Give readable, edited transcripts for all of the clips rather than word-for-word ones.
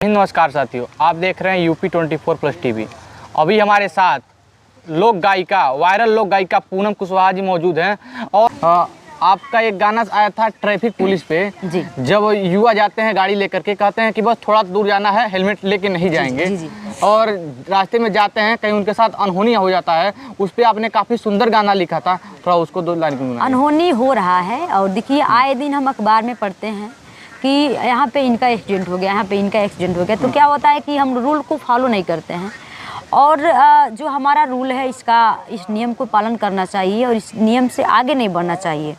नमस्कार साथियों, आप देख रहे हैं यूपी 24+ टीवी। अभी हमारे साथ लोक गायिका, वायरल लोक गायिका पूनम कुशवाहा जी मौजूद हैं। और आपका एक गाना आया था ट्रैफिक पुलिस पे जी। जब युवा जाते हैं गाड़ी लेकर के, कहते हैं कि बस थोड़ा दूर जाना है, हेलमेट लेके नहीं जाएंगे जी। और रास्ते में जाते हैं, कहीं उनके साथ अनहोनी हो जाता है। उस पर आपने काफ़ी सुंदर गाना लिखा था, थोड़ा उसको 2 लाइन गुनगुनाइए। अनहोनी हो रहा है और देखिए आए दिन हम अखबार में पढ़ते हैं कि यहाँ पे इनका एक्सीडेंट हो गया, यहाँ पे इनका एक्सीडेंट हो गया। तो क्या होता है कि हम रूल को फॉलो नहीं करते हैं और जो हमारा रूल है इस नियम को पालन करना चाहिए और इस नियम से आगे नहीं बढ़ना चाहिए,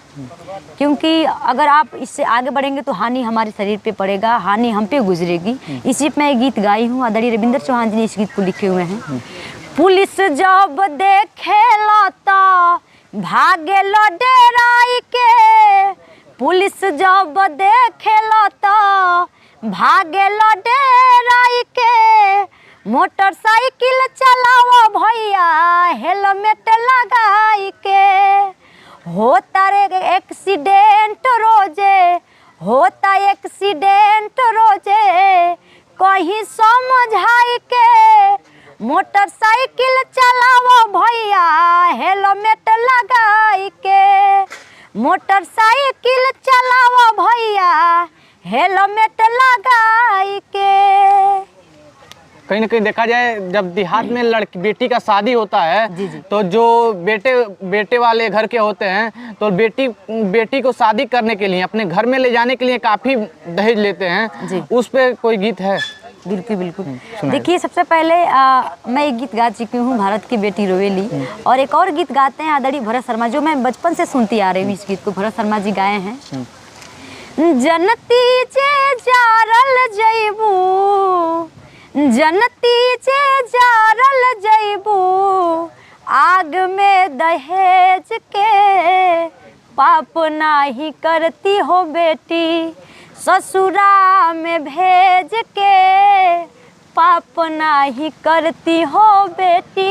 क्योंकि अगर आप इससे आगे बढ़ेंगे तो हानि हमारे शरीर पे पड़ेगा, हानि हम पे गुजरेगी। इसी पे मैं गीत गाई हूँ, आदरणीय रविंद्र चौहान जी ने इस गीत को लिखे हुए हैं। पुलिस जब देखे लता भागे लो डेराई के, पुलिस जब देखेला तो भागे डेराई के, मोटरसाइकिल चलाओ भैया हेलमेट लगाई के। होता रे एक्सीडेंट रोजे, होता एक्सीडेंट रोजे, कहीं समझाई के। मोटरसाइकिल चलाओ भैया हेलमेट लगाई के, मोटरसाइकिल चलाओ भैया हेलमेट लगाई के। कहीं ना कहीं देखा जाए, जब देहात में लड़की बेटी का शादी होता है जी। तो जो बेटे वाले घर के होते हैं तो बेटी को शादी करने के लिए, अपने घर में ले जाने के लिए काफ़ी दहेज लेते हैं। उस पर कोई गीत है? बिल्कुल बिल्कुल। देखिए, सबसे पहले मैं एक गीत गा चुकी हूँ, भारत की बेटी रोवेली, और एक और गीत गाते हैं आदरणीय भरत शर्मा, जो मैं बचपन से सुनती आ रही हूँ। इस गीत को भरत शर्मा जी गाए हैं। जनती जे जारल जैबू, जनती जे जारल जैबू, आग में दहेज के, पाप नाही करती हो बेटी, ससुरा में भेज के, पाप नाही करती हो बेटी।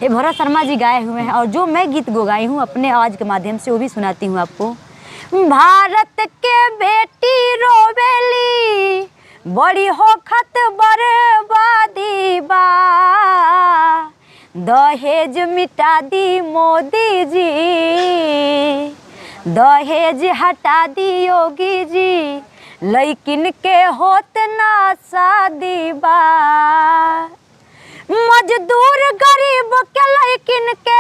ये भरत शर्मा जी गाए हुए हैं और जो मैं गीत गाई हूँ अपने आवाज़ के माध्यम से वो भी सुनाती हूँ आपको। भारत के बेटी रोवेली, बड़ी होखत बर्बादी बा, दहेज मिटा दी मोदी जी, दहेज हटा दी योगी जी, लइकिन के होत ना शादी बा। मजदूर गरीब के लइकिन के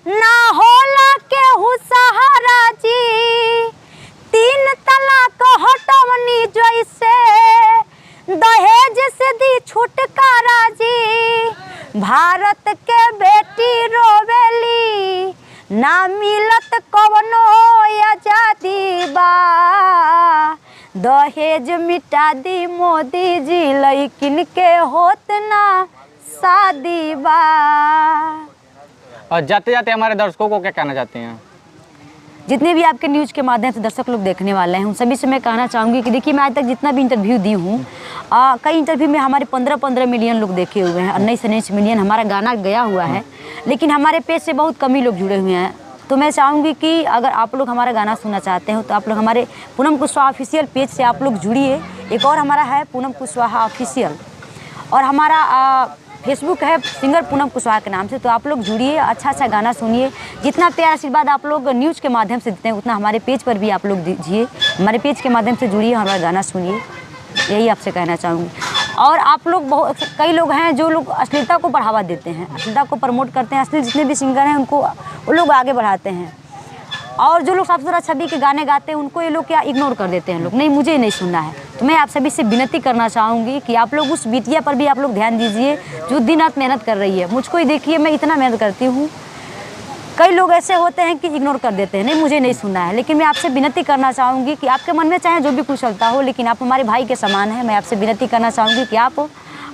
ना होला केहू सहारा जी, 3 तलाक हटवनी जैसे, दहेज से दी छुटकारा जी। भारत के बेटी रोवेली, ना मिलत कवनो आजादी बा, दहेज मिटा दी मोदी जी, लइकिन के होत ना शादी बा। और जाते जाते हमारे दर्शकों को क्या कहना चाहते हैं? जितने भी आपके न्यूज़ के माध्यम से दर्शक लोग देखने वाले हैं, उन सभी से मैं कहना चाहूँगी कि देखिए, मैं आज तक जितना भी इंटरव्यू दी हूँ, कई इंटरव्यू में हमारे 15-15 मिलियन लोग देखे हुए हैं और 19 मिलियन हमारा गाना गया हुआ है, लेकिन हमारे पेज से बहुत कम ही लोग जुड़े हुए हैं। तो मैं चाहूँगी कि अगर आप लोग हमारा गाना सुनना चाहते हो तो आप लोग हमारे पूनम कुशवाहा ऑफिशियल पेज से आप लोग जुड़िए। एक और हमारा है पूनम कुशवाहा ऑफिशियल, और हमारा फेसबुक है सिंगर पूनम कुशवाहा के नाम से। तो आप लोग जुड़िए, अच्छा गाना सुनिए। जितना प्यार आशीर्वाद आप लोग न्यूज़ के माध्यम से देते हैं, उतना हमारे पेज पर भी आप लोग दीजिए। हमारे पेज के माध्यम से जुड़िए, हमारा गाना सुनिए, यही आपसे कहना चाहूँगी। और आप लोग कई लोग हैं जो लोग अश्लीलता को बढ़ावा देते हैं, अश्लीलता को प्रमोट करते हैं। अश्लील जितने भी सिंगर हैं उनको वो लोग आगे बढ़ाते हैं, और जो लोग साफ सुथरा छवि के गाने गाते हैं उनको ये लोग क्या इग्नोर कर देते हैं लोग, नहीं मुझे नहीं सुनना है। तो मैं आप सभी से विनती करना चाहूँगी कि आप लोग उस बिटिया पर भी आप लोग ध्यान दीजिए जो दिन रात मेहनत कर रही है। मुझको ही देखिए, मैं इतना मेहनत करती हूँ, कई लोग ऐसे होते हैं कि इग्नोर कर देते हैं, नहीं मुझे नहीं सुनना है। लेकिन मैं आपसे विनती करना चाहूँगी कि आपके मन में चाहे जो भी कुछ चलता हो, लेकिन आप हमारे भाई के समान हैं। मैं आपसे विनती करना चाहूँगी कि आप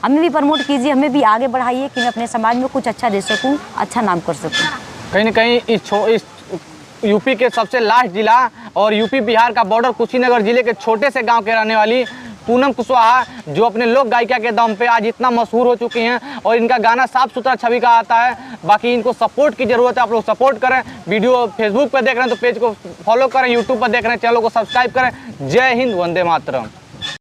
हमें भी प्रमोट कीजिए, हमें भी आगे बढ़ाइए कि मैं अपने समाज में कुछ अच्छा दे सकूँ, अच्छा नाम कर सकूँ। कहीं ना कहीं इस यूपी के सबसे लास्ट जिला और यूपी बिहार का बॉर्डर कुशीनगर जिले के छोटे से गांव के रहने वाली पूनम कुशवाहा जो अपने लोक गायिका के दम पे आज इतना मशहूर हो चुकी हैं और इनका गाना साफ सुथरा छवि का आता है। बाकी इनको सपोर्ट की ज़रूरत है, आप लोग सपोर्ट करें। वीडियो फेसबुक पर देख रहे हैं तो पेज को फॉलो करें, यूट्यूब पर देख रहे हैं चैनल को सब्सक्राइब करें। जय हिंद, वंदे मातरम।